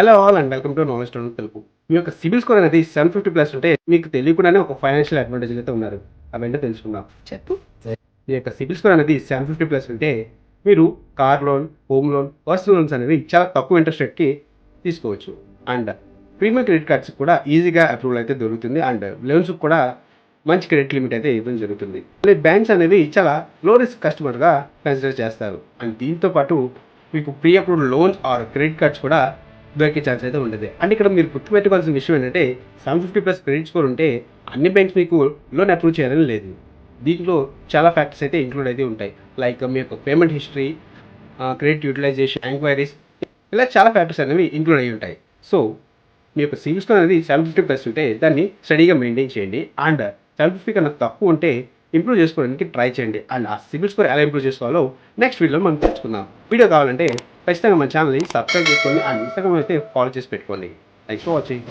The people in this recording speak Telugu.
Hello all and welcome to knowledge stone Telugu. మీ యొక్క సిబిల్ స్కోర్ అనేది 750+ ఉంటే మీకు తెలియకుండానే ఒక ఫైనాన్షియల్ అడ్వాంటేజ్ అయితే ఉన్నారు. అవేంటో తెలుసుకుందాం. చెప్పు. మీ యొక్క సిబిల్ స్కోర్ అనేది 750+ ఉంటే మీరు car loan, home loan, personal loans అనేవి చాలా తక్కువ ఇంట్రెస్ట్ రేట్‌కి తీసుకోవచ్చు. అండ్ ప్రీమియం క్రెడిట్ కార్డ్స్ కూడా ఈజీగా అప్రూవల్ అయితే దొరుకుతుంది. అండ్ లోన్స్ కూడా మంచి క్రెడిట్ లిమిట్ అయితే ఇవ్వడం జరుగుతుంది. బ్యాంక్స్ అనేవి చాలా లో రిస్క్ కస్టమర్‌గా కన్సిడర్ చేస్తారు. అండ్ దీంతో పాటు మీకు pre approved loans or credit cards కూడా దొరికే ఛాన్స్ అయితే ఉండదు. అండ్ ఇక్కడ మీరు గుర్తుపెట్టుకోవాల్సిన విషయం ఏంటంటే 750+ క్రెడిట్ స్కోర్ ఉంటే అన్ని బ్యాంక్స్ మీకు లోన్ అప్రూవ్ చేయాలని లేదు. దీంట్లో చాలా ఫ్యాక్టర్స్ అయితే ఇంక్లూడ్ అయితే ఉంటాయి. లైక్ మీ యొక్క payment history, credit utilisation, enquiries, ఇలా చాలా ఫ్యాక్టర్స్ అనేవి ఇంక్లూడ్ అయ్యి ఉంటాయి. సో మీ యొక్క సిబిల్ స్కోర్ అనేది 750+ ఉంటే దాన్ని స్టడీగా మెయింటైన్ చేయండి. అండ్ 750 కన్నా తక్కువ ఉంటే ఇంప్రూవ్ చేసుకోవడానికి ట్రై చేయండి. అండ్ ఆ సిబిల్ స్కోర్ ఎలా ఇంప్రూవ్ చేసుకోవాలో నెక్స్ట్ వీడియోలో మనం తెలుసుకుందాం. వీడియో కావాలంటే ఖచ్చితంగా మన ఛానల్ని సబ్స్క్రైబ్ చేసుకోండి. అండ్ ఇన్స్టాగ్రామ్ అయితే ఫాలో చేసి పెట్టుకోండి. Thanks for watching.